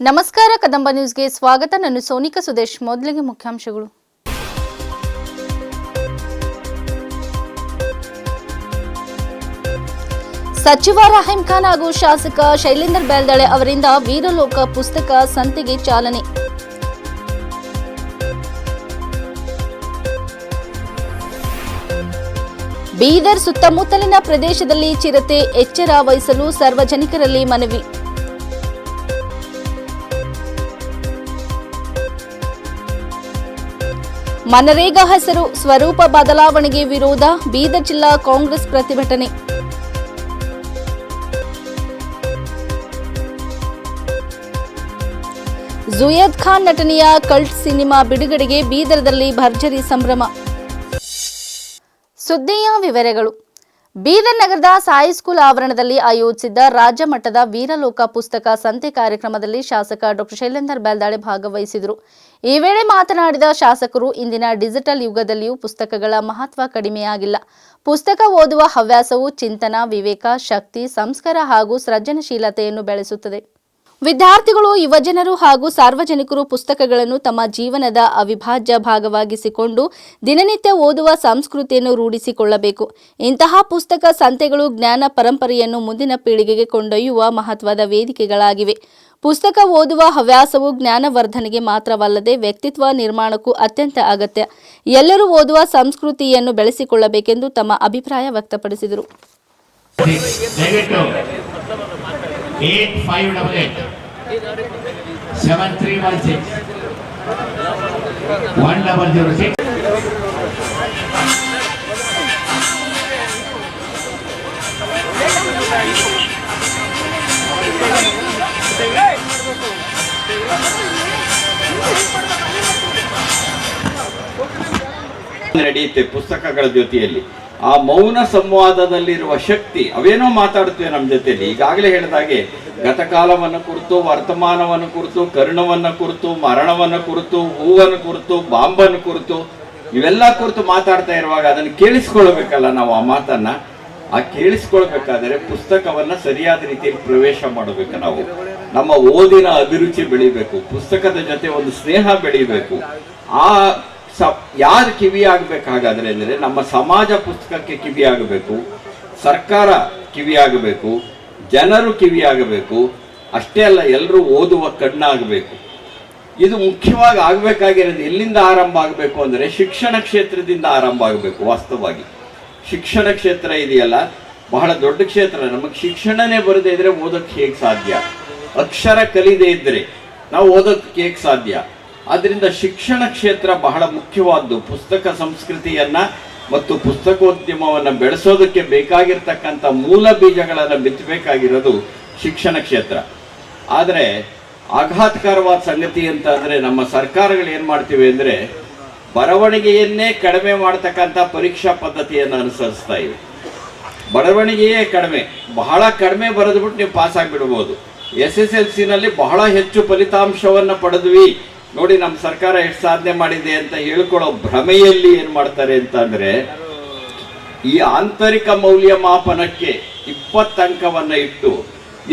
ನಮಸ್ಕಾರ ಕದಂಬ ನ್ಯೂಸ್ಗೆ ಸ್ವಾಗತ. ನಾನು ಸೋನಿಕಾ ಸುದೇಶ್. ಮೊದಲಿಗೆ ಮುಖ್ಯಾಂಶಗಳು. ಸಚಿವ ರಹೀಂ ಖಾನ್ ಹಾಗೂ ಶಾಸಕ ಶೈಲೇಂದರ್ ಬೆಲ್ದಾಳೆ ಅವರಿಂದ ವೀರಲೋಕ ಪುಸ್ತಕ ಸಂತೆಗೆ ಚಾಲನೆ. ಬೀದರ್ ಸುತ್ತಮುತ್ತಲಿನ ಪ್ರದೇಶದಲ್ಲಿ ಚಿರತೆ ಎಚ್ಚರ ವಹಿಸಲು ಸಾರ್ವಜನಿಕರಲ್ಲಿ ಮನವಿ. ಮನರೇಗಾ ಹೆಸರು ಸ್ವರೂಪ ಬದಲಾವಣೆಗೆ ವಿರೋಧ, ಬೀದರ್ ಜಿಲ್ಲಾ ಕಾಂಗ್ರೆಸ್ ಪ್ರತಿಭಟನೆ. ಜುಯದ್ ಖಾನ್ ನಟನೆಯ ಕಲ್ಟ್ ಸಿನಿಮಾ ಬಿಡುಗಡೆಗೆ ಬೀದರ್ದಲ್ಲಿ ಭರ್ಜರಿ ಸಂಭ್ರಮ. ಸುದ್ದಿಯ ವಿವರಗಳು. ಬೀದರ್ ನಗರದ ಸಾಯಿ ಸ್ಕೂಲ್ ಆವರಣದಲ್ಲಿ ಆಯೋಜಿಸಿದ್ದ ರಾಜ್ಯ ಮಟ್ಟದ ವೀರಲೋಕ ಪುಸ್ತಕ ಸಂತೆ ಕಾರ್ಯಕ್ರಮದಲ್ಲಿ ಶಾಸಕ ಡಾ ಶೈಲೇಂದರ್ ಬೆಲ್ದಾಳೆ ಭಾಗವಹಿಸಿದರು. ಈ ವೇಳೆ ಮಾತನಾಡಿದ ಶಾಸಕರು, ಇಂದಿನ ಡಿಜಿಟಲ್ ಯುಗದಲ್ಲಿಯೂ ಪುಸ್ತಕಗಳ ಮಹತ್ವ ಕಡಿಮೆಯಾಗಿಲ್ಲ. ಪುಸ್ತಕ ಓದುವ ಹವ್ಯಾಸವು ಚಿಂತನ, ವಿವೇಕ, ಶಕ್ತಿ, ಸಂಸ್ಕಾರ ಹಾಗೂ ಸೃಜನಶೀಲತೆಯನ್ನು ಬೆಳೆಸುತ್ತದೆ. ವಿದ್ಯಾರ್ಥಿಗಳು, ಯುವಜನರು ಹಾಗೂ ಸಾರ್ವಜನಿಕರು ಪುಸ್ತಕಗಳನ್ನು ತಮ್ಮ ಜೀವನದ ಅವಿಭಾಜ್ಯ ಭಾಗವಾಗಿಸಿಕೊಂಡು ದಿನನಿತ್ಯ ಓದುವ ಸಂಸ್ಕೃತಿಯನ್ನು ರೂಢಿಸಿಕೊಳ್ಳಬೇಕು. ಇಂತಹ ಪುಸ್ತಕ ಸಂತೆಗಳು ಜ್ಞಾನ ಪರಂಪರೆಯನ್ನು ಮುಂದಿನ ಪೀಳಿಗೆಗೆ ಕೊಂಡೊಯ್ಯುವ ಮಹತ್ವದ ವೇದಿಕೆಗಳಾಗಿವೆ. ಪುಸ್ತಕ ಓದುವ ಹವ್ಯಾಸವು ಜ್ಞಾನವರ್ಧನೆಗೆ ಮಾತ್ರವಲ್ಲದೆ ವ್ಯಕ್ತಿತ್ವ ನಿರ್ಮಾಣಕ್ಕೂ ಅತ್ಯಂತ ಅಗತ್ಯ. ಎಲ್ಲರೂ ಓದುವ ಸಂಸ್ಕೃತಿಯನ್ನು ಬೆಳೆಸಿಕೊಳ್ಳಬೇಕೆಂದು ತಮ್ಮ ಅಭಿಪ್ರಾಯ ವ್ಯಕ್ತಪಡಿಸಿದರು. 8588 7316 1006. ನಡೆಯುತ್ತೆ ಪುಸ್ತಕಗಳ ಜೊತೆಯಲ್ಲಿ. ಆ ಮೌನ ಸಂವಾದದಲ್ಲಿರುವ ಶಕ್ತಿ, ಅವೇನೋ ಮಾತಾಡುತ್ತೇವೆ ನಮ್ಮ ಜೊತೆಯಲ್ಲಿ. ಈಗಾಗಲೇ ಹೇಳಿದಾಗೆ ಗತಕಾಲವನ್ನು ಕುರಿತು, ವರ್ತಮಾನವನ್ನು ಕುರಿತು, ಕರ್ಣವನ್ನು ಕುರಿತು, ಮರಣವನ್ನು ಕುರಿತು, ಹೂವನ್ನು ಕುರಿತು, ಬಾಂಬನ್ನು ಕುರಿತು, ಇವೆಲ್ಲ ಕುರಿತು ಮಾತಾಡ್ತಾ ಇರುವಾಗ ಅದನ್ನು ಕೇಳಿಸ್ಕೊಳ್ಬೇಕಲ್ಲ ನಾವು. ಆ ಮಾತನ್ನ ಕೇಳಿಸ್ಕೊಳ್ಬೇಕಾದರೆ ಪುಸ್ತಕವನ್ನ ಸರಿಯಾದ ರೀತಿಯಲ್ಲಿ ಪ್ರವೇಶ ಮಾಡಬೇಕು. ನಾವು ನಮ್ಮ ಓದಿನ ಅಭಿರುಚಿ ಬೆಳಿಬೇಕು, ಪುಸ್ತಕದ ಜೊತೆ ಒಂದು ಸ್ನೇಹ ಬೆಳಿಬೇಕು. ಯಾರು ಕಿವಿ ಆಗಬೇಕಾಗಾದ್ರೆ ಅಂದರೆ ನಮ್ಮ ಸಮಾಜ ಪುಸ್ತಕಕ್ಕೆ ಕಿವಿ ಆಗಬೇಕು, ಸರ್ಕಾರ ಕಿವಿ ಆಗಬೇಕು, ಜನರು ಕಿವಿ ಆಗಬೇಕು. ಅಷ್ಟೇ ಅಲ್ಲ, ಎಲ್ಲರೂ ಓದುವ ಕಣ್ಣಾಗಬೇಕು. ಇದು ಮುಖ್ಯವಾಗಿ ಆಗಬೇಕಾಗಿರೋದು ಎಲ್ಲಿಂದ ಆರಂಭ ಆಗಬೇಕು ಅಂದರೆ ಶಿಕ್ಷಣ ಕ್ಷೇತ್ರದಿಂದ ಆರಂಭ ಆಗಬೇಕು. ವಾಸ್ತವವಾಗಿ ಶಿಕ್ಷಣ ಕ್ಷೇತ್ರ ಇದೆಯಲ್ಲ, ಬಹಳ ದೊಡ್ಡ ಕ್ಷೇತ್ರ. ನಮಗೆ ಶಿಕ್ಷಣನೇ ಬರದೇ ಇದ್ರೆ ಓದೋಕ್ಕೆ ಹೇಗೆ ಸಾಧ್ಯ? ಅಕ್ಷರ ಕಲಿದೇ ಇದ್ರೆ ನಾವು ಓದೋಕ್ಕೆ ಹೇಗೆ ಸಾಧ್ಯ? ಆದ್ದರಿಂದ ಶಿಕ್ಷಣ ಕ್ಷೇತ್ರ ಬಹಳ ಮುಖ್ಯವಾದ್ದು. ಪುಸ್ತಕ ಸಂಸ್ಕೃತಿಯನ್ನ ಮತ್ತು ಪುಸ್ತಕೋದ್ಯಮವನ್ನು ಬೆಳೆಸೋದಕ್ಕೆ ಬೇಕಾಗಿರ್ತಕ್ಕಂಥ ಮೂಲ ಬೀಜಗಳನ್ನು ಬಿತ್ತಬೇಕಾಗಿರೋದು ಶಿಕ್ಷಣ ಕ್ಷೇತ್ರ. ಆದರೆ ಆಘಾತಕರವಾದ ಸಂಗತಿ ಅಂತ ಅಂದರೆ ನಮ್ಮ ಸರ್ಕಾರಗಳು ಏನು ಮಾಡ್ತಿವೆ ಅಂದರೆ ಬರವಣಿಗೆಯನ್ನೇ ಕಡಿಮೆ ಮಾಡ್ತಕ್ಕಂಥ ಪರೀಕ್ಷಾ ಪದ್ಧತಿಯನ್ನು ಅನುಸರಿಸ್ತಾ ಇವೆ. ಬರವಣಿಗೆಯೇ ಕಡಿಮೆ, ಬಹಳ ಕಡಿಮೆ ಬರೆದ್ಬಿಟ್ಟು ನೀವು ಪಾಸ್ ಆಗಿಬಿಡ್ಬೋದು. SSLC ನಲ್ಲಿ ಬಹಳ ಹೆಚ್ಚು ಫಲಿತಾಂಶವನ್ನು ಪಡೆದ್ವಿ, ನೋಡಿ ನಮ್ಮ ಸರ್ಕಾರ ಎಷ್ಟು ಸಾಧನೆ ಮಾಡಿದೆ ಅಂತ ಹೇಳ್ಕೊಳ್ಳೋ ಭ್ರಮೆಯಲ್ಲಿ ಏನ್ ಮಾಡ್ತಾರೆ ಅಂತ ಅಂದ್ರೆ, ಈ ಆಂತರಿಕ ಮೌಲ್ಯಮಾಪನಕ್ಕೆ 20 ಅಂಕವನ್ನ ಇಟ್ಟು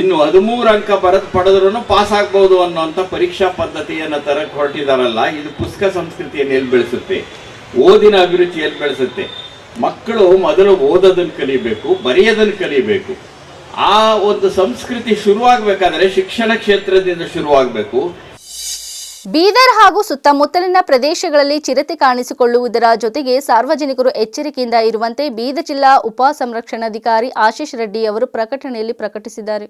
ಇನ್ನು 13 ಅಂಕ ಪಡೆದ್ರೂ ಪಾಸ್ ಆಗ್ಬಹುದು ಅನ್ನೋಂಥ ಪರೀಕ್ಷಾ ಪದ್ಧತಿಯನ್ನ ತರಕ್ಕೆ ಹೊರಟಿದಾರಲ್ಲ, ಇದು ಪುಸ್ತಕ ಸಂಸ್ಕೃತಿಯನ್ನು ಎಲ್ಲಿ ಬೆಳೆಸುತ್ತೆ? ಓದಿನ ಅಭಿರುಚಿ ಎಲ್ಲಿ ಬೆಳೆಸುತ್ತೆ? ಮಕ್ಕಳು ಮೊದಲು ಓದೋದನ್ನು ಕಲಿಬೇಕು, ಬರೆಯೋದನ್ನು ಕಲಿಬೇಕು. ಆ ಒಂದು ಸಂಸ್ಕೃತಿ ಶುರುವಾಗಬೇಕಾದ್ರೆ ಶಿಕ್ಷಣ ಕ್ಷೇತ್ರದಿಂದ ಶುರುವಾಗಬೇಕು. ಬೀದರ್ ಹಾಗೂ ಸುತ್ತಮುತ್ತಲಿನ ಪ್ರದೇಶಗಳಲ್ಲಿ ಚಿರತೆ ಕಾಣಿಸಿಕೊಳ್ಳುವುದರ ಜೊತೆಗೆ ಸಾರ್ವಜನಿಕರು ಎಚ್ಚರಿಕೆಯಿಂದ ಇರುವಂತೆ ಬೀದರ್ ಜಿಲ್ಲಾ ಉಪ ಸಂರಕ್ಷಣಾಧಿಕಾರಿ ಆಶೀಶ್ ರೆಡ್ಡಿ ಅವರು ಪ್ರಕಟಣೆಯಲ್ಲಿ ಪ್ರಕಟಿಸಿದ್ದಾರೆ.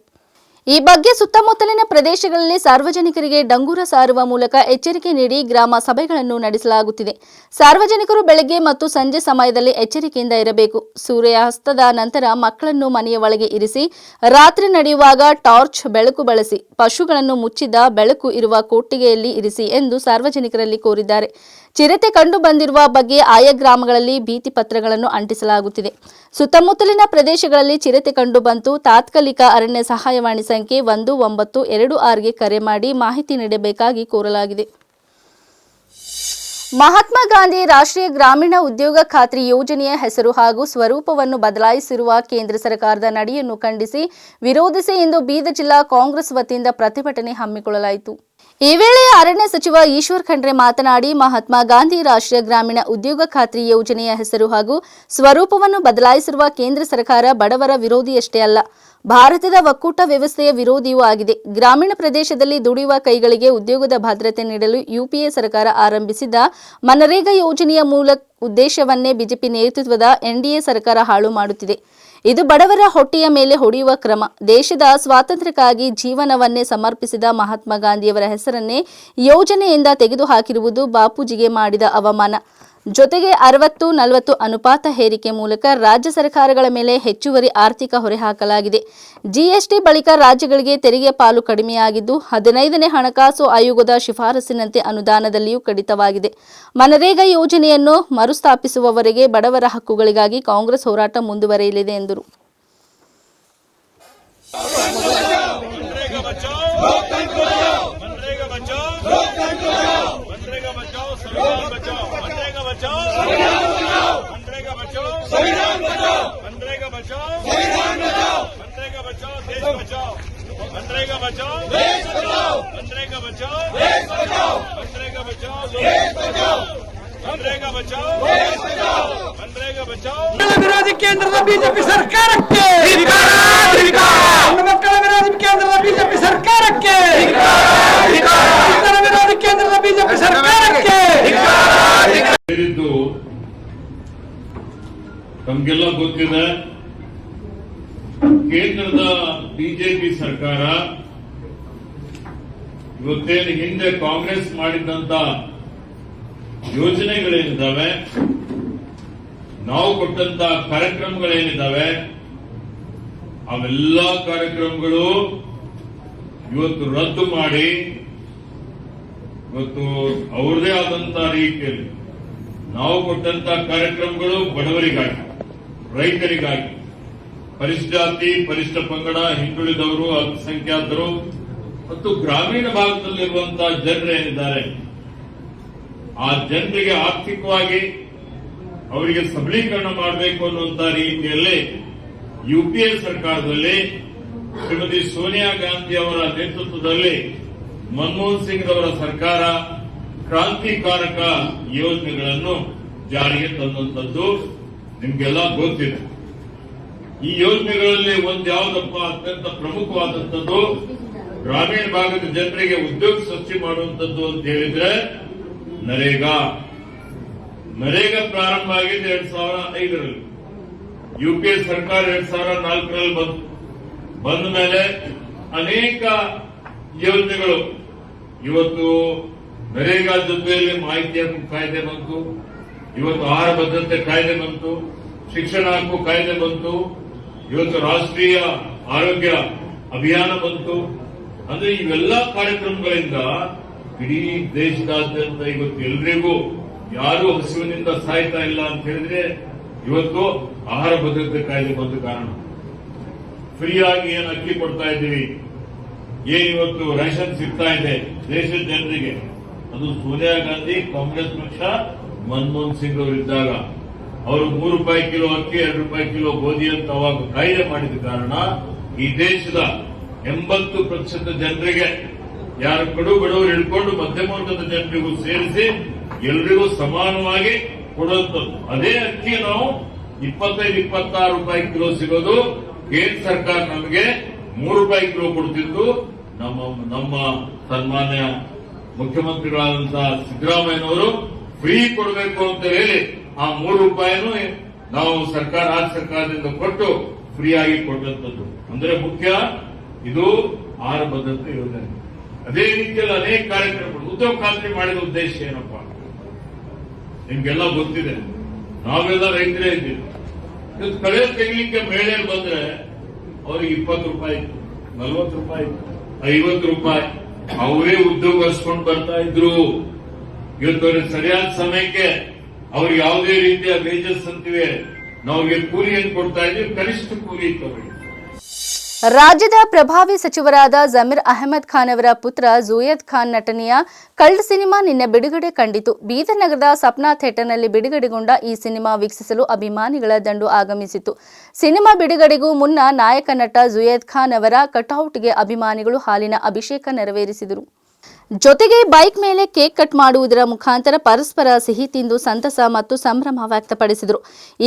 ಈ ಬಗ್ಗೆ ಸುತ್ತಮುತ್ತಲಿನ ಪ್ರದೇಶಗಳಲ್ಲಿ ಸಾರ್ವಜನಿಕರಿಗೆ ಡಂಗೂರ ಸಾರುವ ಮೂಲಕ ಎಚ್ಚರಿಕೆ ನೀಡಿ ಗ್ರಾಮ ಸಭೆಗಳನ್ನು ನಡೆಸಲಾಗುತ್ತಿದೆ. ಸಾರ್ವಜನಿಕರು ಬೆಳಗ್ಗೆ ಮತ್ತು ಸಂಜೆ ಸಮಯದಲ್ಲಿ ಎಚ್ಚರಿಕೆಯಿಂದ ಇರಬೇಕು. ಸೂರ್ಯಾಸ್ತದ ನಂತರ ಮಕ್ಕಳನ್ನು ಮನೆಯ ಒಳಗೆ ಇರಿಸಿ, ರಾತ್ರಿ ನಡೆಯುವಾಗ ಟಾರ್ಚ್ ಬೆಳಕು ಬಳಸಿ, ಪಶುಗಳನ್ನು ಮುಚ್ಚಿದ ಬೆಳಕು ಇರುವ ಕೊಟ್ಟಿಗೆಯಲ್ಲಿ ಇರಿಸಿ ಎಂದು ಸಾರ್ವಜನಿಕರಲ್ಲಿ ಕೋರಿದ್ದಾರೆ. ಚಿರತೆ ಕಂಡು ಬಂದಿರುವ ಬಗ್ಗೆ ಆಯಾ ಗ್ರಾಮಗಳಲ್ಲಿ ಭೀತಿ ಪತ್ರಗಳನ್ನು ಅಂಟಿಸಲಾಗುತ್ತಿದೆ. ಸುತ್ತಮುತ್ತಲಿನ ಪ್ರದೇಶಗಳಲ್ಲಿ ಚಿರತೆ ಕಂಡು ಬಂತು, ತಾತ್ಕಾಲಿಕ ಅರಣ್ಯ ಸಹಾಯವಾಣಿ ಸಂಖ್ಯೆ 1926ಗೆ ಕರೆ ಮಾಡಿ ಮಾಹಿತಿ ನೀಡಬೇಕಾಗಿ ಕೋರಲಾಗಿದೆ. ಮಹಾತ್ಮ ಗಾಂಧಿ ರಾಷ್ಟ್ರೀಯ ಗ್ರಾಮೀಣ ಉದ್ಯೋಗ ಖಾತ್ರಿ ಯೋಜನೆಯ ಹೆಸರು ಹಾಗೂ ಸ್ವರೂಪವನ್ನು ಬದಲಾಯಿಸಿರುವ ಕೇಂದ್ರ ಸರ್ಕಾರದ ನಡೆಯನ್ನು ಖಂಡಿಸಿ ವಿರೋಧಿಸಿ ಇಂದು ಬೀದರ್ ಜಿಲ್ಲಾ ಕಾಂಗ್ರೆಸ್ ವತಿಯಿಂದ ಪ್ರತಿಭಟನೆ ಹಮ್ಮಿಕೊಳ್ಳಲಾಯಿತು. ಈ ವೇಳೆ ಅರಣ್ಯ ಸಚಿವ ಈಶ್ವರ್ ಖಂಡ್ರೆ ಮಾತನಾಡಿ, ಮಹಾತ್ಮ ಗಾಂಧಿ ರಾಷ್ಟ್ರೀಯ ಗ್ರಾಮೀಣ ಉದ್ಯೋಗ ಖಾತ್ರಿ ಯೋಜನೆಯ ಹೆಸರು ಹಾಗೂ ಸ್ವರೂಪವನ್ನು ಬದಲಾಯಿಸಿರುವ ಕೇಂದ್ರ ಸರ್ಕಾರ ಬಡವರ ವಿರೋಧಿಯಷ್ಟೇ ಅಲ್ಲ, ಭಾರತದ ಒಕ್ಕೂಟ ವ್ಯವಸ್ಥೆಯ ವಿರೋಧಿಯೂ ಆಗಿದೆ. ಗ್ರಾಮೀಣ ಪ್ರದೇಶದಲ್ಲಿ ದುಡಿಯುವ ಕೈಗಳಿಗೆ ಉದ್ಯೋಗದ ಭದ್ರತೆ ನೀಡಲು ಯುಪಿಎ ಸರ್ಕಾರ ಆರಂಭಿಸಿದ್ದ ಮನರೇಗಾ ಯೋಜನೆಯ ಮೂಲ ಉದ್ದೇಶವನ್ನೇ ಬಿಜೆಪಿ ನೇತೃತ್ವದ ಎನ್ಡಿಎ ಸರ್ಕಾರ ಹಾಳು ಮಾಡುತ್ತಿದೆ. ಇದು ಬಡವರ ಹೊಟ್ಟೆಯ ಮೇಲೆ ಹೊಡೆಯುವ ಕ್ರಮ. ದೇಶದ ಸ್ವಾತಂತ್ರ್ಯಕ್ಕಾಗಿ ಜೀವನವನ್ನೇ ಸಮರ್ಪಿಸಿದ ಮಹಾತ್ಮ ಗಾಂಧಿಯವರ ಹೆಸರನ್ನೇ ಯೋಜನೆಯಿಂದ ತೆಗೆದುಹಾಕಿರುವುದು ಬಾಪೂಜಿಗೆ ಮಾಡಿದ ಅವಮಾನ. ಜೊತೆಗೆ 60-40 ಅನುಪಾತ ಹೇರಿಕೆ ಮೂಲಕ ರಾಜ್ಯ ಸರ್ಕಾರಗಳ ಮೇಲೆ ಹೆಚ್ಚುವರಿ ಆರ್ಥಿಕ ಹೊರೆ ಹಾಕಲಾಗಿದೆ. ಜಿಎಸ್ಟಿ ಬಳಿಕ ರಾಜ್ಯಗಳಿಗೆ ತೆರಿಗೆ ಪಾಲು ಕಡಿಮೆಯಾಗಿದ್ದು 15ನೇ ಹಣಕಾಸು ಆಯೋಗದ ಶಿಫಾರಸಿನಂತೆ ಅನುದಾನದಲ್ಲಿಯೂ ಕಡಿತವಾಗಿದೆ. ಮನರೇಗಾ ಯೋಜನೆಯನ್ನು ಮರುಸ್ಥಾಪಿಸುವವರೆಗೆ ಬಡವರ ಹಕ್ಕುಗಳಿಗಾಗಿ ಕಾಂಗ್ರೆಸ್ ಹೋರಾಟ ಮುಂದುವರಿಯಲಿದೆ ಎಂದರು. ವಿರೋಧಿ ಕೇಂದ್ರದ ಬಿಜೆಪಿ ಸರ್ಕಾರಕ್ಕೆ, ಮಕ್ಕಳ ವಿರೋಧಿ ಕೇಂದ್ರದ ಬಿಜೆಪಿ ಸರ್ಕಾರಕ್ಕೆ, ವಿರೋಧಿ ಕೇಂದ್ರದ ಬಿಜೆಪಿ ಸರ್ಕಾರಕ್ಕೆ. ನಮ್ಗೆಲ್ಲ ಗೊತ್ತಿದೆ, ಕೇಂದ್ರದ ಬಿಜೆಪಿ ಸರ್ಕಾರ ಇವತ್ತೇನು ಹಿಂದೆ ಕಾಂಗ್ರೆಸ್ ಮಾಡಿದಂತ ಯೋಜನೆಗಳೇನಿದ್ದಾವೆ, ನಾವು ಕೊಟ್ಟಂತ ಕಾರ್ಯಕ್ರಮಗಳೇನಿದ್ದಾವೆ, ಅವೆಲ್ಲ ಕಾರ್ಯಕ್ರಮಗಳು ಇವತ್ತು ರದ್ದು ಮಾಡಿ ಇವತ್ತು ಅವ್ರದೇ ಆದಂತ ರೀತಿಯಲ್ಲಿ ನಾವು ಕೊಟ್ಟಂತ ಕಾರ್ಯಕ್ರಮಗಳು ಬಡವರಿಗಾಗಿ, ರೈತರಿಗಾಗಿ, ಪರಿಶಿಷ್ಟ ಜಾತಿ, ಪರಿಶಿಷ್ಟ ಪಂಗಡ, ಹಿಂದುಳಿದವರು, ಅಲ್ಪಸಂಖ್ಯಾತರು ಮತ್ತು ಗ್ರಾಮೀಣ ಭಾಗದಲ್ಲಿರುವಂತಹ ಜನರೇನಿದ್ದಾರೆ ಆ ಜನರಿಗೆ ಆರ್ಥಿಕವಾಗಿ ಅವರಿಗೆ ಸಬಲೀಕರಣ ಮಾಡಬೇಕು ಅನ್ನುವಂತ ರೀತಿಯಲ್ಲಿ ಯುಪಿಎ ಸರ್ಕಾರದಲ್ಲಿ ಶ್ರೀಮತಿ ಸೋನಿಯಾ ಗಾಂಧಿ ಅವರ ನೇತೃತ್ವದಲ್ಲಿ ಮನಮೋಹನ್ ಸಿಂಗ್ ಅವರ ಸರ್ಕಾರ ಕ್ರಾಂತಿಕಾರಕ ಯೋಜನೆಗಳನ್ನು ಜಾರಿಗೆ ತಂದಂತದ್ದು ನಿಮ್ಗೆಲ್ಲ ಗೊತ್ತಿದೆ. ಈ ಯೋಜನೆಗಳಲ್ಲಿ ಒಂದು ಯಾವುದಪ್ಪ ಅತ್ಯಂತ ಪ್ರಮುಖವಾದಂಥದ್ದು ಗ್ರಾಮೀಣ ಭಾಗದ ಜನರಿಗೆ ಉದ್ಯೋಗ ಸೃಷ್ಟಿ ಮಾಡುವಂತದ್ದು ಅಂತ ಹೇಳಿದ್ರೆ ನರೇಗಾ ಪ್ರಾರಂಭ ಆಗಿದೆ 2005ರಲ್ಲಿ. ಯುಪಿಎ ಸರ್ಕಾರ 2004ರಲ್ಲಿ ಬಂದ ಮೇಲೆ ಅನೇಕ ಯೋಜನೆಗಳು ಇವತ್ತು ನರೇಗಾ ಜೊತೆಯಲ್ಲಿ ಮಾಹಿತಿ ಹಕ್ಕು ಕಾಯ್ದೆ ಬಂತು, ಇವತ್ತು ಆಹಾರ ಭದ್ರತೆ ಕಾಯ್ದೆ ಬಂತು, ಶಿಕ್ಷಣ ಹಕ್ಕು ಕಾಯ್ದೆ ಬಂತು, ಇವತ್ತು ರಾಷ್ಟ್ರೀಯ ಆರೋಗ್ಯ ಅಭಿಯಾನ ಬಂತು. ಅಂದ್ರೆ ಇವೆಲ್ಲ ಕಾರ್ಯಕ್ರಮಗಳಿಂದ ಇಡೀ ದೇಶದಾದ್ಯಂತ ಇವತ್ತು ಎಲ್ರಿಗೂ ಯಾರು ಹಸಿವಿನಿಂದ ಸಾಯ್ತಾ ಇಲ್ಲ ಅಂತ ಹೇಳಿದ್ರೆ ಇವತ್ತು ಆಹಾರ ಭದ್ರತೆ ಕಾಯ್ದೆ ಬಂದ ಕಾರಣ. ಫ್ರೀಯಾಗಿ ಏನು ಅಕ್ಕಿ ಕೊಡ್ತಾ ಇದ್ದೀವಿ, ಏನ್ ಇವತ್ತು ರೇಷನ್ ಸಿಗ್ತಾ ಇದೆ ದೇಶದ ಜನರಿಗೆ, ಅದು ಸೋನಿಯಾ ಗಾಂಧಿ ಕಾಂಗ್ರೆಸ್ ಪಕ್ಷ ಮನಮೋಹನ್ ಸಿಂಗ್ ಅವರಿದ್ದಾಗ ಅವರು ₹3 ಕಿಲೋ ಅಕ್ಕಿ, ₹2 ಕಿಲೋ ಗೋಧಿ ಅಂತ ಅವಾಗ ಕಾಯ್ದೆ ಮಾಡಿದ ಕಾರಣ ಈ ದೇಶದ 80% ಜನರಿಗೆ, ಯಾರು ಕಡು ಬಡವರು ಹಿಡ್ಕೊಂಡು ಮಧ್ಯಮ ವರ್ಗದ ಜನರಿಗೂ ಸೇರಿಸಿ ಎಲ್ರಿಗೂ ಸಮಾನವಾಗಿ ಕೊಡುವಂಥದ್ದು. ಅದೇ ಅಕ್ಕಿ ನಾವು ₹25-26 ಕಿಲೋ ಸಿಗೋದು, ಕೇಂದ್ರ ಸರ್ಕಾರ ನಮಗೆ ₹3 ಕಿಲೋ ಕೊಡ್ತಿದ್ದು. ನಮ್ಮ ಸನ್ಮಾನ್ಯ ಮುಖ್ಯಮಂತ್ರಿಗಳಾದಂತಹ ಸಿದ್ದರಾಮಯ್ಯನವರು ಫ್ರೀ ಕೊಡಬೇಕು ಅಂತ ಹೇಳಿ ಆ ₹3 ನಾವು ರಾಜ್ಯ ಸರ್ಕಾರದಿಂದ ಕೊಟ್ಟು ಫ್ರೀ ಆಗಿ ಕೊಟ್ಟಂತದ್ದು. ಅಂದ್ರೆ ಮುಖ್ಯ ಇದು ಆಹಾರ ಭದ್ರತೆ ಯೋಜನೆ. ಅದೇ ರೀತಿಯಲ್ಲಿ ಅನೇಕ ಕಾರ್ಯಕ್ರಮಗಳು. ಉದ್ಯೋಗ ಖಾತ್ರಿ ಮಾಡಿದ ಉದ್ದೇಶ ಏನಪ್ಪಾ ನಿಮ್ಗೆಲ್ಲ ಗೊತ್ತಿದೆ. ನಾವೆಲ್ಲ ರೈತರೇ ಇದ್ದೀವಿ. ಕಳೆ ತೆಗಿಲಿಕ್ಕೆ ಮಹಿಳೆಯರು ಬಂದ್ರೆ ಅವ್ರಿಗೆ ₹20, ₹40, ₹50 ಅವರೇ ಉದ್ಯೋಗ ಹಚ್ಕೊಂಡು ಬರ್ತಾ ಇದ್ರು. ಇವತ್ತು ಅವ್ರಿಗೆ ಸರಿಯಾದ ಸಮಯಕ್ಕೆ ಅವ್ರಿಗೆ ಯಾವುದೇ ರೀತಿಯ ವೇಜಸ್ ಅಂತಿವೆ, ನಾವ್ಗೆ ಕೂಲಿ ಏನು ಕೊಡ್ತಾ ಇದ್ದೀವಿ, ಕನಿಷ್ಠ ಕೂಲಿ ಇತ್ತು ಅವರಿಗೆ. ರಾಜ್ಯದ ಪ್ರಭಾವಿ ಸಚಿವರಾದ ಜಮೀರ್ ಅಹಮದ್ ಖಾನ್ ಅವರ ಪುತ್ರ ಜುಯದ್ ಖಾನ್ ನಟನೆಯ ಕಲ್ಟ್ ಸಿನಿಮಾ ನಿನ್ನೆ ಬಿಡುಗಡೆ ಕಂಡಿತು. ಬೀದರ್ ನಗರದ ಸಪ್ನಾ ಥಿಯೇಟರ್ನಲ್ಲಿ ಬಿಡುಗಡೆಗೊಂಡ ಈ ಸಿನಿಮಾ ವೀಕ್ಷಿಸಲು ಅಭಿಮಾನಿಗಳ ದಂಡು ಆಗಮಿಸಿತು. ಸಿನಿಮಾ ಬಿಡುಗಡೆಗೂ ಮುನ್ನ ನಾಯಕ ನಟ ಜುಯದ್ ಖಾನ್ ಅವರ ಕಟೌಟ್ಗೆ ಅಭಿಮಾನಿಗಳು ಹಾಲಿನ ಅಭಿಷೇಕ ನೆರವೇರಿಸಿದರು. ಜೊತೆಗೆ ಬೈಕ್ ಮೇಲೆ ಕೇಕ್ ಕಟ್ ಮಾಡುವುದರ ಮುಖಾಂತರ ಪರಸ್ಪರ ಸಿಹಿ ತಿಂದು ಸಂತಸ ಮತ್ತು ಸಂಭ್ರಮ ವ್ಯಕ್ತಪಡಿಸಿದರು.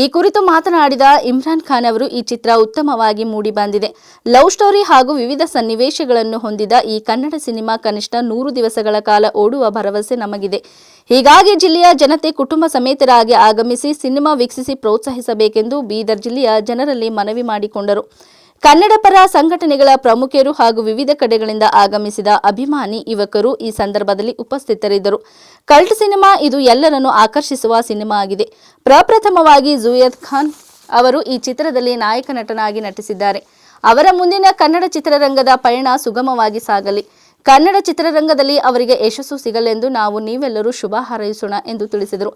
ಈ ಕುರಿತು ಮಾತನಾಡಿದ ಇಮ್ರಾನ್ ಖಾನ್ ಅವರು, ಈ ಚಿತ್ರ ಉತ್ತಮವಾಗಿ ಮೂಡಿಬಂದಿದೆ. ಲವ್ ಸ್ಟೋರಿ ಹಾಗೂ ವಿವಿಧ ಸನ್ನಿವೇಶಗಳನ್ನು ಹೊಂದಿದ ಈ ಕನ್ನಡ ಸಿನಿಮಾ ಕನಿಷ್ಠ 100 ದಿವಸಗಳ ಕಾಲ ಓಡುವ ಭರವಸೆ ನಮಗಿದೆ. ಹೀಗಾಗಿ ಜಿಲ್ಲೆಯ ಜನತೆ ಕುಟುಂಬ ಸಮೇತರಾಗಿ ಆಗಮಿಸಿ ಸಿನಿಮಾ ವೀಕ್ಷಿಸಿ ಪ್ರೋತ್ಸಾಹಿಸಬೇಕೆಂದು ಬೀದರ್ ಜಿಲ್ಲೆಯ ಜನರಲ್ಲಿ ಮನವಿ ಮಾಡಿಕೊಂಡರು. ಕನ್ನಡ ಪರ ಸಂಘಟನೆಗಳ ಪ್ರಮುಖರು ಹಾಗೂ ವಿವಿಧ ಕಡೆಗಳಿಂದ ಆಗಮಿಸಿದ ಅಭಿಮಾನಿ ಯುವಕರು ಈ ಸಂದರ್ಭದಲ್ಲಿ ಉಪಸ್ಥಿತರಿದ್ದರು. ಕಲ್ಟ್ ಸಿನಿಮಾ ಇದು ಎಲ್ಲರನ್ನೂ ಆಕರ್ಷಿಸುವ ಸಿನಿಮಾ ಆಗಿದೆ. ಪ್ರಪ್ರಥಮವಾಗಿ ಜುಯದ್ ಖಾನ್ ಅವರು ಈ ಚಿತ್ರದಲ್ಲಿ ನಾಯಕ ನಟನಾಗಿ ನಟಿಸಿದ್ದಾರೆ. ಅವರ ಮುಂದಿನ ಕನ್ನಡ ಚಿತ್ರರಂಗದ ಪಯಣ ಸುಗಮವಾಗಿ ಸಾಗಲಿ. ಕನ್ನಡ ಚಿತ್ರರಂಗದಲ್ಲಿ ಅವರಿಗೆ ಯಶಸ್ಸು ಸಿಗಲೆಂದು ನಾವು ನೀವೆಲ್ಲರೂ ಶುಭ ಹಾರೈಸೋಣ ಎಂದು ತಿಳಿಸಿದರು.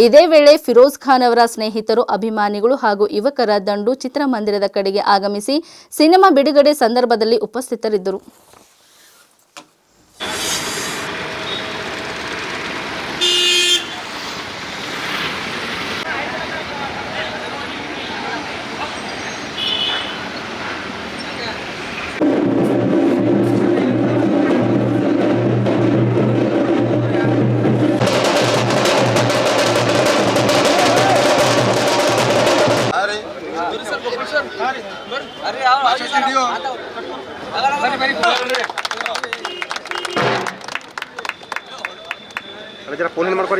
ಇದೇ ವೇಳೆ ಫಿರೋಜ್ ಖಾನ್ ಅವರ ಸ್ನೇಹಿತರು, ಅಭಿಮಾನಿಗಳು ಹಾಗೂ ಯುವಕರ ದಂಡು ಚಿತ್ರಮಂದಿರದ ಕಡೆಗೆ ಆಗಮಿಸಿ ಸಿನಿಮಾ ಬಿಡುಗಡೆ ಸಂದರ್ಭದಲ್ಲಿ ಉಪಸ್ಥಿತರಿದ್ದರು. जरा फोन नंबर पर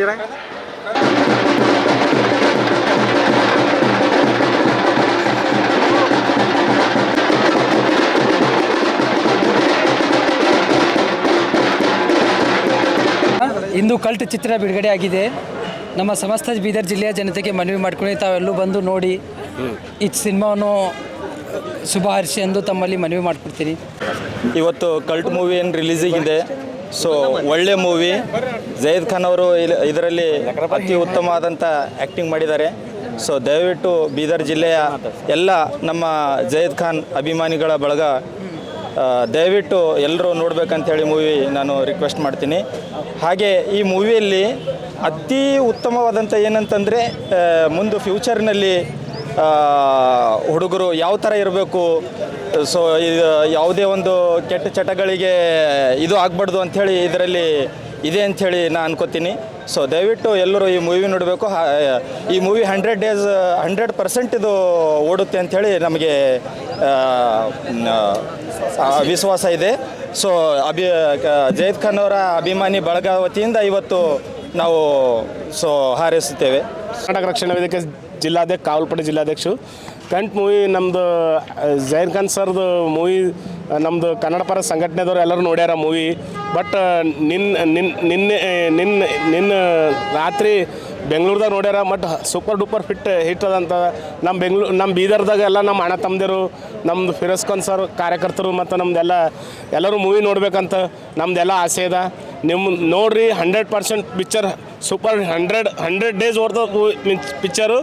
ಇಂದು ಕಲ್ಟ್ ಚಿತ್ರ ಬಿಡುಗಡೆ ಆಗಿದೆ. ನಮ್ಮ ಸಮಸ್ತ ಬೀದರ್ ಜಿಲ್ಲೆಯ ಜನತೆಗೆ ಮನವಿ ಮಾಡ್ಕೊಂಡು ತಾವೆಲ್ಲೂ ಬಂದು ನೋಡಿ ಈ ಸಿನಿಮಾವನ್ನು ಶುಭ ಹಾರೈಸಿ ಎಂದು ತಮ್ಮಲ್ಲಿ ಮನವಿ ಮಾಡ್ಕೊಡ್ತೀನಿ. ಇವತ್ತು ಕಲ್ಟ್ ಮೂವಿ ಏನು ರಿಲೀಸಿಗಿದೆ. ಸೊ ಒಳ್ಳೆ ಮೂವಿ. ಜಯದ್ ಖಾನ್ ಅವರು ಇದರಲ್ಲಿ ಅತಿ ಉತ್ತಮವಾದಂಥ ಆ್ಯಕ್ಟಿಂಗ್ ಮಾಡಿದ್ದಾರೆ. ಸೊ ದಯವಿಟ್ಟು ಬೀದರ್ ಜಿಲ್ಲೆಯ ಎಲ್ಲ ನಮ್ಮ ಜಯದ್ ಖಾನ್ ಅಭಿಮಾನಿಗಳ ಬಳಗ ದಯವಿಟ್ಟು ಎಲ್ಲರೂ ನೋಡ್ಬೇಕಂತೇಳಿ ಮೂವಿ ನಾನು ರಿಕ್ವೆಸ್ಟ್ ಮಾಡ್ತೀನಿ. ಹಾಗೆ ಈ ಮೂವಿಯಲ್ಲಿ ಅತಿ ಉತ್ತಮವಾದಂಥ ಏನಂತಂದರೆ ಮುಂದೆ ಫ್ಯೂಚರ್ನಲ್ಲಿ ಹುಡುಗರು ಯಾವ ಥರ ಇರಬೇಕು, ಸೊ ಇದು ಯಾವುದೇ ಒಂದು ಕೆಟ್ಟ ಚಟಗಳಿಗೆ ಇದು ಆಗಬಾರ್ದು ಅಂಥೇಳಿ ಇದರಲ್ಲಿ ಇದೆ ಅಂಥೇಳಿ ನಾನು ಅನ್ಕೋತೀನಿ. ಸೊ ದಯವಿಟ್ಟು ಎಲ್ಲರೂ ಈ ಮೂವಿ ನೋಡಬೇಕು. ಈ ಮೂವಿ 100% ಇದು ಓಡುತ್ತೆ ಅಂಥೇಳಿ ನಮಗೆ ವಿಶ್ವಾಸ ಇದೆ. ಸೊ ಜಯದ್ ಖಾನ್ ಅವರ ಅಭಿಮಾನಿ ಬಳಗ ವತಿಯಿಂದ ಇವತ್ತು ನಾವು ಹಾರೈಸುತ್ತೇವೆ. ಕರ್ನಾಟಕ ರಕ್ಷಣಾ ವೇದಿಕೆ ಜಿಲ್ಲಾಧ್ಯಕ್ಷ, ಕಾವಲಪಡೆ ಜಿಲ್ಲಾಧ್ಯಕ್ಷರು. ಕಂಟ್ ಮೂವಿ ನಮ್ಮದು ಜಯದ್ ಖಾನ್ ಸರ್ದು ಮೂವಿ ನಮ್ಮದು ಕನ್ನಡ ಪರ ಸಂಘಟನೆದವ್ರು ಎಲ್ಲರೂ ನೋಡ್ಯಾರ ಮೂವಿ. ಬಟ್ ನಿನ್ನ ರಾತ್ರಿ ಬೆಂಗಳೂರ್ದಾಗ ನೋಡ್ಯಾರ. ಬಟ್ ಸೂಪರ್ ಡೂಪರ್ ಹಿಟ್ ಅದಂತ ನಮ್ಮ ಬೀದರ್ದಾಗ ಎಲ್ಲ ನಮ್ಮ ಅಣ್ಣ ತಮ್ಮದಿರು, ನಮ್ಮದು ಫಿರೋಜ್ ಖಾನ್ ಸರ್ ಕಾರ್ಯಕರ್ತರು ಮತ್ತು ಎಲ್ಲರೂ ಮೂವಿ ನೋಡ್ಬೇಕಂತ ನಮ್ದೆಲ್ಲ ಆಸೆ ಇದೆ. ನಿಮ್ಮ ನೋಡ್ರಿ 100% ಪಿಕ್ಚರ್ ಸೂಪರ್ 100 ಡೇಸ್ ಓಡ್ದ ಪಿಕ್ಚರು.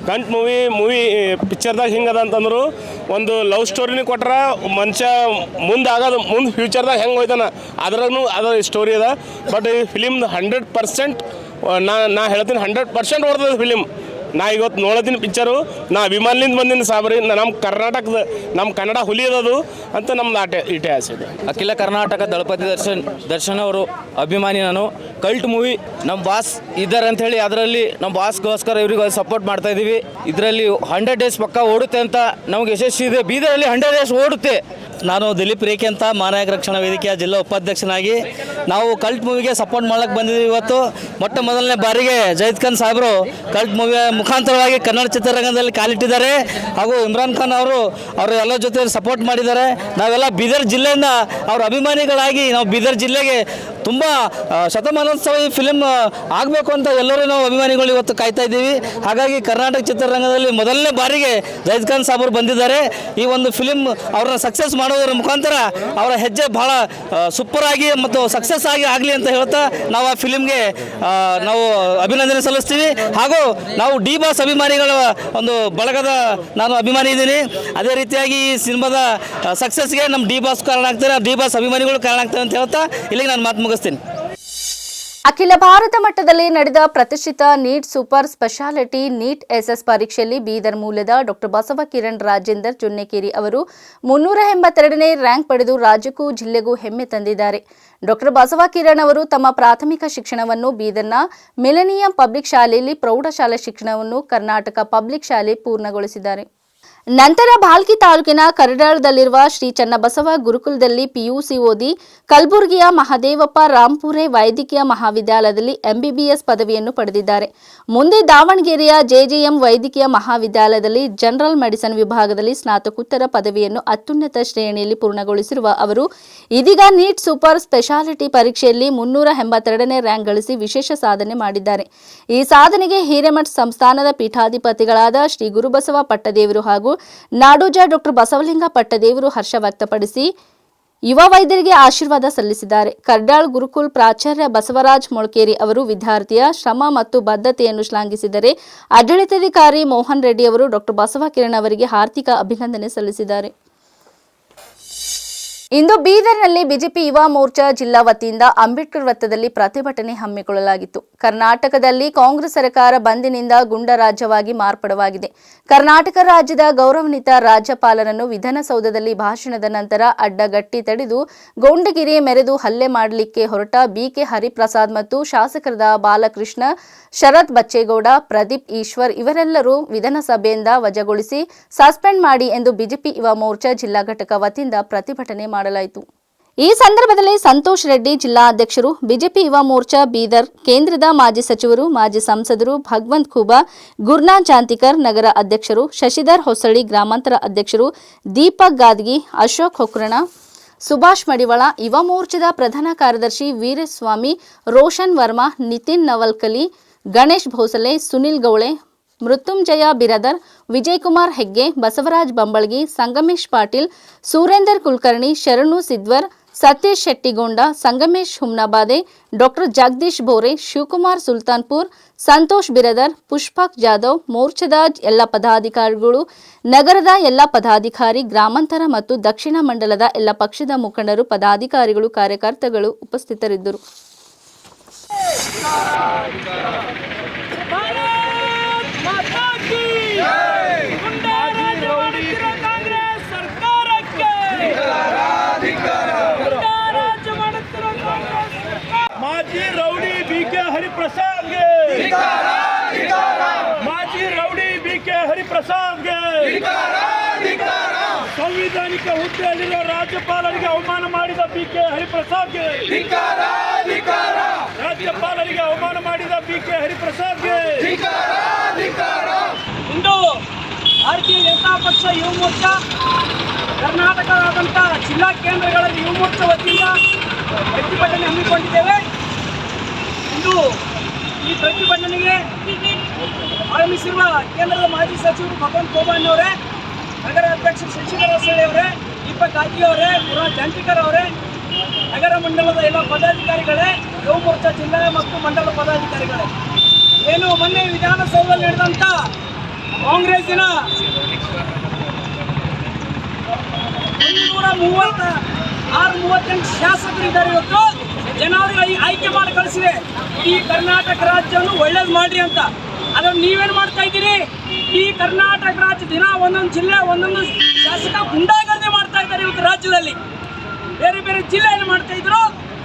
ಕಂಟ್ ಮೂವಿ ಪಿಕ್ಚರ್ದಾಗ ಹಿಂಗದ ಅಂತಂದ್ರು ಒಂದು ಲವ್ ಸ್ಟೋರಿನೇ ಕೊಟ್ರ ಮನುಷ್ಯ ಮುಂದೆ ಫ್ಯೂಚರ್ದಾಗ ಹೆಂಗೆ ಹೋಯ್ತಾನ ಅದ್ರಾಗೂ ಅದರ ಸ್ಟೋರಿ ಅದ. ಬಟ್ ಈ ಫಿಲಿಮ್ದು 100% ನಾ ಹೇಳ್ತೀನಿ 100% ಓಡ್ತದೆ ಫಿಲಿಮ್. ನಾ ಇವತ್ತು ನೋಡೋದಿನ ಪಿಕ್ಚರು ನಾ ಅಭಿಮಾನಿಯಿಂದ ಬಂದಿನ ಸಾಬ್ರಿ. ನಮ್ಮ ಕನ್ನಡ ಹುಲಿ ಅದದು ಅಂತ ನಮ್ದು ಇಟೆ ಆಸೆ ಇದೆ. ಅಖಿಲ ಕರ್ನಾಟಕ ದಳಪತಿ ದರ್ಶನ್ ಅವರು ಅಭಿಮಾನಿ ನಾನು. ಕಲ್ಟ್ ಮೂವಿ ನಮ್ಮ ಬಾಸ್ ಇದ್ದಾರೆ ಅಂಥೇಳಿ ಅದರಲ್ಲಿ ನಮ್ಮ ಬಾಸ್ಗೋಸ್ಕರ ಇವ್ರಿಗೆ ಸಪೋರ್ಟ್ ಮಾಡ್ತಾ ಇದ್ದೀವಿ. ಇದರಲ್ಲಿ 100 ಡೇಸ್ ಪಕ್ಕ ಓಡುತ್ತೆ ಅಂತ ನಮಗೆ ಯಶಸ್ವಿ ಇದೆ. ಬೀದರಲ್ಲಿ 100 ಡೇಸ್ ಓಡುತ್ತೆ. ನಾನು ದಿಲೀಪ್ ರೇಖೆ ಅಂತ ಮಾನಾಯಕ ರಕ್ಷಣಾ ವೇದಿಕೆಯ ಜಿಲ್ಲಾ ಉಪಾಧ್ಯಕ್ಷನಾಗಿ ನಾವು ಕಲ್ಟ್ ಮೂವಿಗೆ ಸಪೋರ್ಟ್ ಮಾಡಕ್ಕೆ ಬಂದಿದ್ದೀವಿ. ಇವತ್ತು ಮೊಟ್ಟ ಮೊದಲನೇ ಬಾರಿಗೆ ಜಯದ್ ಖಾನ್ ಸಾಹೇಬರು ಕಲ್ಟ್ ಮೂವಿಯ ಮುಖಾಂತರವಾಗಿ ಕನ್ನಡ ಚಿತ್ರರಂಗದಲ್ಲಿ ಕಾಲಿಟ್ಟಿದ್ದಾರೆ. ಹಾಗೂ ಇಮ್ರಾನ್ ಖಾನ್ ಅವರು ಎಲ್ಲ ಜೊತೆ ಸಪೋರ್ಟ್ ಮಾಡಿದ್ದಾರೆ. ನಾವೆಲ್ಲ ಬೀದರ್ ಜಿಲ್ಲೆಯಿಂದ ಅವ್ರ ಅಭಿಮಾನಿಗಳಾಗಿ ನಾವು ಬೀದರ್ ಜಿಲ್ಲೆಗೆ ತುಂಬ ಶತಮಾನೋತ್ಸವ ಈ ಫಿಲಿಮ್ ಆಗಬೇಕು ಅಂತ ಎಲ್ಲರೂ ನಾವು ಅಭಿಮಾನಿಗಳು ಇವತ್ತು ಕಾಯ್ತಾ ಇದ್ದೀವಿ. ಹಾಗಾಗಿ ಕರ್ನಾಟಕ ಚಿತ್ರರಂಗದಲ್ಲಿ ಮೊದಲನೇ ಬಾರಿಗೆ ಜೈದ್ ಖಾನ್ ಸಾಬರು ಬಂದಿದ್ದಾರೆ. ಈ ಒಂದು ಫಿಲಿಮ್ ಅವ್ರನ್ನ ಸಕ್ಸಸ್ ಮಾಡೋದರ ಮುಖಾಂತರ ಅವರ ಹೆಜ್ಜೆ ಬಹಳ ಸೂಪರ್ ಆಗಿ ಮತ್ತು ಸಕ್ಸಸ್ ಆಗಿ ಆಗಲಿ ಅಂತ ಹೇಳ್ತಾ ನಾವು ಆ ಫಿಲಿಮ್ಗೆ ನಾವು ಅಭಿನಂದನೆ ಸಲ್ಲಿಸ್ತೀವಿ. ಹಾಗೂ ನಾವು ಡಿ ಬಾಸ್ ಅಭಿಮಾನಿಗಳ ಒಂದು ಬಳಗದ ನಾನು ಅಭಿಮಾನಿ ಇದ್ದೀನಿ. ಅದೇ ರೀತಿಯಾಗಿ ಈ ಸಿನಿಮಾದ ಸಕ್ಸಸ್ಗೆ ನಮ್ಮ ಡಿ ಬಾಸ್ ಕಾರಣ ಆಗ್ತಾರೆ, ಡಿ ಬಾಸ್ ಅಭಿಮಾನಿಗಳು ಕಾರಣ ಆಗ್ತಾರೆ ಅಂತ ಹೇಳ್ತಾ ಇಲ್ಲಿಗೆ ನಾನು ಮಾತು ಮುಗಿಸ್ತೀನಿ. ಅಖಿಲ ಭಾರತ ಮಟ್ಟದಲ್ಲಿ ನಡೆದ ಪ್ರತಿಷ್ಠಿತ NEET super speciality NEET SS ಪರೀಕ್ಷೆಯಲ್ಲಿ ಬೀದರ್ ಮೂಲದ ಡಾಕ್ಟರ್ ಬಸವ ಕಿರಣ್ ರಾಜೇಂದರ್ ಜೊನ್ನೆಕೇರಿ ಅವರು 382ನೇ ರ್ಯಾಂಕ್ ಪಡೆದು ರಾಜ್ಯಕ್ಕೂ ಜಿಲ್ಲೆಗೂ ಹೆಮ್ಮೆ ತಂದಿದ್ದಾರೆ. ಡಾಕ್ಟರ್ ಬಸವ ಕಿರಣ್ ಅವರು ತಮ್ಮ ಪ್ರಾಥಮಿಕ ಶಿಕ್ಷಣವನ್ನು ಬೀದರ್ನ ಮಿಲೆನಿಯಂ ಪಬ್ಲಿಕ್ ಶಾಲೆಯಲ್ಲಿ ಪ್ರೌಢಶಾಲಾ ಶಿಕ್ಷಣವನ್ನು ಕರ್ನಾಟಕ ಪಬ್ಲಿಕ್ ಶಾಲೆ ಪೂರ್ಣಗೊಳಿಸಿದ್ದಾರೆ. ನಂತರ ಭಾಲ್ಕಿ ತಾಲೂಕಿನ ಕರಡಾಳದಲ್ಲಿರುವ ಶ್ರೀ ಚನ್ನಬಸವ ಗುರುಕುಲದಲ್ಲಿ ಪಿಯುಸಿ ಓದಿ ಕಲಬುರಗಿಯ ಮಹದೇವಪ್ಪ ರಾಂಪುರೆ ವೈದ್ಯಕೀಯ ಮಹಾವಿದ್ಯಾಲಯದಲ್ಲಿ ಎಂಬಿಬಿಎಸ್ ಪದವಿಯನ್ನು ಪಡೆದಿದ್ದಾರೆ. ಮುಂದೆ ದಾವಣಗೆರೆಯ ಜೆಜೆಎಂ ವೈದ್ಯಕೀಯ ಮಹಾವಿದ್ಯಾಲಯದಲ್ಲಿ ಜನರಲ್ ಮೆಡಿಸಿನ್ ವಿಭಾಗದಲ್ಲಿ ಸ್ನಾತಕೋತ್ತರ ಪದವಿಯನ್ನು ಅತ್ಯುನ್ನತ ಶ್ರೇಣಿಯಲ್ಲಿ ಪೂರ್ಣಗೊಳಿಸಿರುವ ಅವರು ಇದೀಗ ನೀಟ್ ಸೂಪರ್ ಸ್ಪೆಷಾಲಿಟಿ ಪರೀಕ್ಷೆಯಲ್ಲಿ 382ನೇ ರ್ಯಾಂಕ್ ಗಳಿಸಿ ವಿಶೇಷ ಸಾಧನೆ ಮಾಡಿದ್ದಾರೆ. ಈ ಸಾಧನೆಗೆ ಹಿರೇಮಠ ಸಂಸ್ಥಾನದ ಪೀಠಾಧಿಪತಿಗಳಾದ ಶ್ರೀ ಗುರುಬಸವ ಪಟ್ಟದೇವರು ಹಾಗೂ ನಾಡೋಜ ಡಾಕ್ಟರ್ ಬಸವಲಿಂಗ ಪಟ್ಟದೇವರು ಹರ್ಷ ವ್ಯಕ್ತಪಡಿಸಿ ಯುವ ವೈದ್ಯರಿಗೆ ಆಶೀರ್ವಾದ ಸಲ್ಲಿಸಿದ್ದಾರೆ. ಕರ್ಡಾಳ್ ಗುರುಕುಲ್ ಪ್ರಾಚಾರ್ಯ ಬಸವರಾಜ್ ಮೊಳಕೇರಿ ಅವರು ವಿದ್ಯಾರ್ಥಿಯ ಶ್ರಮ ಮತ್ತು ಬದ್ಧತೆಯನ್ನು ಶ್ಲಾಘಿಸಿದರೆ ಆಡಳಿತಾಧಿಕಾರಿ ಮೋಹನ್ ರೆಡ್ಡಿ ಅವರು ಡಾಕ್ಟರ್ ಬಸವ ಕಿರಣ್ ಅವರಿಗೆ ಹಾರ್ದಿಕ ಅಭಿನಂದನೆ ಸಲ್ಲಿಸಿದ್ದಾರೆ. ಇಂದು ಬೀದರ್ನಲ್ಲಿ ಬಿಜೆಪಿ ಯುವ ಮೋರ್ಚಾ ಜಿಲ್ಲಾ ವತಿಯಿಂದ ಅಂಬೇಡ್ಕರ್ ವೃತ್ತದಲ್ಲಿ ಪ್ರತಿಭಟನೆ ಹಮ್ಮಿಕೊಳ್ಳಲಾಗಿತ್ತು. ಕರ್ನಾಟಕದಲ್ಲಿ ಕಾಂಗ್ರೆಸ್ ಸರ್ಕಾರ ಬಂದಿನಿಂದ ಗುಂಡ ರಾಜ್ಯವಾಗಿ ಮಾರ್ಪಡವಾಗಿದೆ. ಕರ್ನಾಟಕ ರಾಜ್ಯದ ಗೌರವಾನ್ವಿತ ರಾಜ್ಯಪಾಲರನ್ನು ವಿಧಾನಸೌಧದಲ್ಲಿ ಭಾಷಣದ ನಂತರ ಅಡ್ಡಗಟ್ಟಿ ತಡೆದು ಗೌಂಡಗಿರಿ ಮೆರೆದು ಹಲ್ಲೆ ಮಾಡಲಿಕ್ಕೆ ಹೊರಟ ಬಿಕೆ ಹರಿಪ್ರಸಾದ್ ಮತ್ತು ಶಾಸಕರಾದ ಬಾಲಕೃಷ್ಣ, ಶರತ್ ಬಚ್ಚೇಗೌಡ, ಪ್ರದೀಪ್ ಈಶ್ವರ್ ಇವರೆಲ್ಲರೂ ವಿಧಾನಸಭೆಯಿಂದ ವಜಾಗೊಳಿಸಿ ಸಸ್ಪೆಂಡ್ ಮಾಡಿ ಎಂದು ಬಿಜೆಪಿ ಯುವ ಮೋರ್ಚಾ ಜಿಲ್ಲಾ ಘಟಕ ವತಿಯಿಂದ ಪ್ರತಿಭಟನೆ ಮಾಡಲಾಯಿತು. ಈ ಸಂದರ್ಭದಲ್ಲಿ ಸಂತೋಷ್ ರೆಡ್ಡಿ ಜಿಲ್ಲಾಧ್ಯಕ್ಷರು, ಬಿಜೆಪಿ ಯುವ ಮೋರ್ಚಾ ಬೀದರ್ ಕೇಂದ್ರದ ಮಾಜಿ ಸಚಿವರು, ಮಾಜಿ ಸಂಸದರು ಭಗವಂತ್ ಖೂಬಾ, ಗುರುನಾಥ್ ಜಾಂತಿಕರ್ ನಗರ ಅಧ್ಯಕ್ಷರು, ಶಶಿಧರ್ ಹೊಸಳ್ಳಿ ಗ್ರಾಮಾಂತರ ಅಧ್ಯಕ್ಷರು, ದೀಪಕ್ ಗಾದ್ಗಿ, ಅಶೋಕ್ ಹೊಕ್ರಣ, ಸುಭಾಷ್ ಮಡಿವಾಳ, ಯುವ ಮೋರ್ಚಾದ ಪ್ರಧಾನ ಕಾರ್ಯದರ್ಶಿ ವೀರಸ್ವಾಮಿ, ರೋಷನ್ ವರ್ಮಾ, ನಿತಿನ್ ನವಲ್ಕಲಿ, ಗಣೇಶ್ ಭೋಸಲೆ, ಸುನಿಲ್ ಗೌಳೆ, ಮೃತ್ಯುಂಜಯ ಬಿರದರ್, ವಿಜಯಕುಮಾರ್ ಹೆಗ್ಗೆ, ಬಸವರಾಜ್ ಬಂಬಳಗಿ, ಸಂಗಮೇಶ್ ಪಾಟೀಲ್, ಸುರೇಂದರ್ ಕುಲಕರ್ಣಿ, ಶರಣು ಸಿದ್ವರ್, ಸತೀಶ್ ಶೆಟ್ಟಿಗೊಂಡ, ಸಂಗಮೇಶ್ ಹುಮ್ನಾಬಾದೆ, ಡಾಕ್ಟರ್ ಜಗದೀಶ್ ಬೋರೆ, ಶಿವಕುಮಾರ್ ಸುಲ್ತಾನ್ಪುರ್, ಸಂತೋಷ್ ಬಿರದರ್, ಪುಷ್ಪಕ್ ಜಾಧವ್, ಮೋರ್ಚಾದ ಎಲ್ಲ ಪದಾಧಿಕಾರಿಗಳು, ನಗರದ ಎಲ್ಲ ಪದಾಧಿಕಾರಿ, ಗ್ರಾಮಾಂತರ ಮತ್ತು ದಕ್ಷಿಣ ಮಂಡಲದ ಎಲ್ಲ ಪಕ್ಷದ ಮುಖಂಡರು, ಪದಾಧಿಕಾರಿಗಳು, ಕಾರ್ಯಕರ್ತಗಳು ಉಪಸ್ಥಿತರಿದ್ದರು. ಮಾಜಿ ರೌಡಿ ಬಿಕೆ ಹರಿಪ್ರಸಾದ್ಗೆ, ಮಾಜಿ ರೌಡಿ ಬಿಕೆ ಹರಿಪ್ರಸಾದ್ಗೆ, ಸಂವಿಧಾನಿಕ ಹುದ್ದೆಯಲ್ಲಿರುವ ರಾಜ್ಯಪಾಲರಿಗೆ ಅವಮಾನ ಮಾಡಿದ ಬಿಕೆ ಹರಿಪ್ರಸಾದ್ಗೆ, ರಾಜ್ಯಪಾಲರಿಗೆ ಅವಮಾನ ಮಾಡಿದ ಬಿಕೆ ಹರಿಪ್ರಸಾದ್ಗೆ. ಇಂದು ಭಾರತೀಯ ಜನತಾ ಪಕ್ಷ ಯುವ ಮೋರ್ಚಾ ಕರ್ನಾಟಕದಾದ್ಯಂತ ಜಿಲ್ಲಾ ಕೇಂದ್ರಗಳಲ್ಲಿ ಯುವ ಮೋರ್ಚಾ ವತಿಯಿಂದ ಪ್ರತಿಭಟನೆ ಹಮ್ಮಿಕೊಂಡಿದ್ದೇವೆ. ಇಂದು ಈ ಪ್ರತಿಭಟನೆಗೆ ಆಗಮಿಸಿರುವ ಕೇಂದ್ರದ ಮಾಜಿ ಸಚಿವರು ಭಗವಂತ್ ಖೂಬಾನ್ ಅವರೇ, ನಗರ ಅಧ್ಯಕ್ಷ ಶಶಿಧರ್ ಹೊಸಳ್ಳಿ ಅವರೇ, ದೀಪಕ್ ಗಾದ್ಗಿ ಅವರೇ, ಗುರುನಾಥ್ ಜಾಂತಿಕರ್ ಅವರೇ, ನಗರ ಮಂಡಲದ ಎಲ್ಲ ಪದಾಧಿಕಾರಿಗಳೇ, ಯುವ ಮೋರ್ಚಾ ಜಿಲ್ಲಾ ಮತ್ತು ಮಂಡಲ ಪದಾಧಿಕಾರಿಗಳೇ, ಏನು ಮೊನ್ನೆ ವಿಧಾನಸೌಧದಲ್ಲಿ ನಡೆದಂಥ ಕಾಂಗ್ರೆಸ್ಸಿನ 338 ಶಾಸಕರು ಇದ್ದಾರೆ. ಇವತ್ತು ಜನರಿಗೆ ಆಯ್ಕೆ ಮಾಡಿ ಕಳಿಸಿದೆ ಈ ಕರ್ನಾಟಕ ರಾಜ್ಯವನ್ನು ಒಳ್ಳೇದು ಮಾಡ್ರಿ ಅಂತ. ಅದನ್ನು ನೀವೇನು ಮಾಡ್ತಾ ಇದ್ದೀರಿ? ಈ ಕರ್ನಾಟಕ ರಾಜ್ಯ ದಿನ ಒಂದೊಂದು ಜಿಲ್ಲೆ ಒಂದೊಂದು ಶಾಸಕ ಗುಂಡಾಗರ್ದಿ ಮಾಡ್ತಾ ಇದ್ದಾರೆ. ಇವತ್ತು ರಾಜ್ಯದಲ್ಲಿ ಬೇರೆ ಬೇರೆ ಜಿಲ್ಲೆಯನ್ನು ಮಾಡ್ತಾ ಇದ್ರು.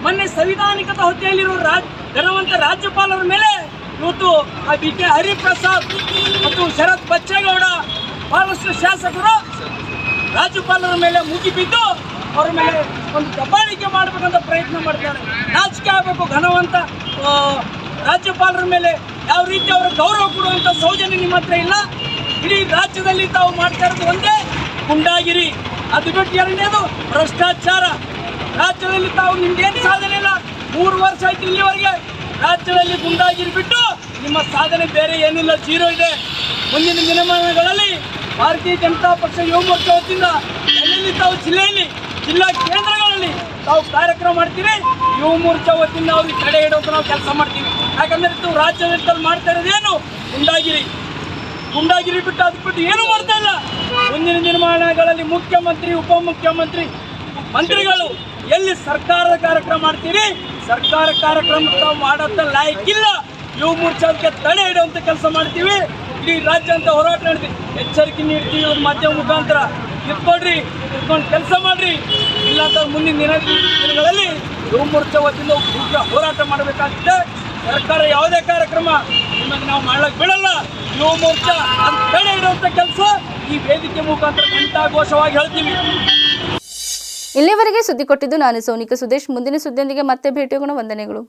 ಮೊನ್ನೆ ಸಂವಿಧಾನಿಕತ ಹುದ್ದೆಯಲ್ಲಿರುವ ಘನವಂತ ರಾಜ್ಯಪಾಲರ ಮೇಲೆ ಇವತ್ತು ಆ ಬಿಕೆ ಹರಿಪ್ರಸಾದ್ ಮತ್ತು ಶರತ್ ಬಚ್ಚೇಗೌಡ ಬಹಳಷ್ಟು ಶಾಸಕರು ರಾಜ್ಯಪಾಲರ ಮೇಲೆ ಮುಗಿಬಿದ್ದು ಅವರ ಮೇಲೆ ಒಂದು ದಬ್ಬಾಳಿಕೆ ಮಾಡಬೇಕಂತ ಪ್ರಯತ್ನ ಮಾಡ್ತಾರೆ. ನಾಚಿಕೆ ಆಗಬೇಕು. ಘನವಂತ ರಾಜ್ಯಪಾಲರ ಮೇಲೆ ಯಾವ ರೀತಿ ಅವರ ಗೌರವ ಕೊಡುವಂಥ ಸೌಜನ್ಯ ನಿಮ್ಮ ಹತ್ರ ಇಲ್ಲ. ಇಡೀ ರಾಜ್ಯದಲ್ಲಿ ತಾವು ಮಾಡ್ತಾ ಇರೋದು ಒಂದೇ ಗುಂಡಾಗಿರಿ, ಅದು ಬಿಟ್ಟು ಎರಡನೇದು ಭ್ರಷ್ಟಾಚಾರ. ರಾಜ್ಯದಲ್ಲಿ ತಾವು ನಿಮ್ಗೇನು ಸಾಧನೆ ಇಲ್ಲ, 3 ವರ್ಷ ಆಯ್ತು ಇಲ್ಲಿವರೆಗೆ ರಾಜ್ಯದಲ್ಲಿ ಗುಂಡಾಗಿರಿ ಬಿಟ್ಟು ನಿಮ್ಮ ಸಾಧನೆ ಬೇರೆ ಏನಿಲ್ಲ, ಜೀರೋ ಇದೆ. ಮುಂದಿನ ದಿನಮಾನಗಳಲ್ಲಿ ಭಾರತೀಯ ಜನತಾ ಪಕ್ಷ ಯುವ ಮೋರ್ಚಾ ವತಿಯಿಂದ ಎಲ್ಲೆಲ್ಲಿ ತಾವು ಜಿಲ್ಲೆಯಲ್ಲಿ ಜಿಲ್ಲಾ ಕೇಂದ್ರಗಳಲ್ಲಿ ತಾವು ಕಾರ್ಯಕ್ರಮ ಮಾಡ್ತೀರಿ, ಯುವ ಮೋರ್ಚಾ ವತಿಯಿಂದ ಅವ್ರಿಗೆ ತಡೆ ಇಡುವಂತ ನಾವು ಕೆಲಸ ಮಾಡ್ತೀವಿ. ಯಾಕಂದ್ರೆ ಇದು ರಾಜ್ಯದಲ್ಲಿ ಮಾಡ್ತಾ ಇರೋದೇನು ಗುಂಡಾಗಿರಿ ಬಿಟ್ಟು ಅದು ಬಿಟ್ಟು ಏನು ಮಾಡ್ತಾ ಇಲ್ಲ. ಮುಂದಿನ ದಿನಮಾನಗಳಲ್ಲಿ ಮುಖ್ಯಮಂತ್ರಿ, ಉಪಮುಖ್ಯಮಂತ್ರಿ, ಮಂತ್ರಿಗಳು ಎಲ್ಲಿ ಸರ್ಕಾರದ ಕಾರ್ಯಕ್ರಮ ಮಾಡ್ತೀರಿ, ಸರ್ಕಾರ ಕಾರ್ಯಕ್ರಮ ತಾವು ಮಾಡೋಂಥ ಲಾಯಕ್ಕಿಲ್ಲ. ಯುವ ಮೋರ್ಚಾಕ್ಕೆ ತಡೆ ಇಡುವಂಥ ಕೆಲಸ ಮಾಡ್ತೀವಿ. ಇಡೀ ರಾಜ್ಯ ಅಂತ ಹೋರಾಟ ನಡೆದಿ ಎಚ್ಚರಿಕೆ ನೀಡ್ತೀವಿ. ಒಂದು ಮಾಧ್ಯಮ ಮುಖಾಂತರ ಇಟ್ಕೊಂಡು ಕೆಲಸ ಮಾಡ್ರಿ, ಇಲ್ಲಾಂತ ಮುಂದಿನ ದಿನಗಳಲ್ಲಿ ಯುವ ಮೋರ್ಚಾ ವತಿಯಿಂದ ಉಗ್ರ ಹೋರಾಟ ಮಾಡಬೇಕಾಗುತ್ತೆ. ಸರ್ಕಾರ ಯಾವುದೇ ಕಾರ್ಯಕ್ರಮ ನಿಮಗೆ ನಾವು ಮಾಡ್ಲಿಕ್ಕೆ ಬಿಡಲ್ಲ. ಯುವ ಮೋರ್ಚಾ ಅಂತ ತಡೆ ಇಡುವಂಥ ಕೆಲಸ ಈ ವೇದಿಕೆ ಮುಖಾಂತರ ಘಂಟಾಘೋಷವಾಗಿ ಹೇಳ್ತೀವಿ. ಇಲ್ಲಿವರೆಗೆ ಸುದ್ದಿ ಕೊಟ್ಟಿದ್ದು ನಾನು ಸೋನಿಕಾ ಸುದೇಶ್. ಮುಂದಿನ ಸುದ್ದಿಯೊಂದಿಗೆ ಮತ್ತೆ ಭೇಟಿಯಾಗೋಣ. ವಂದನೆಗಳು.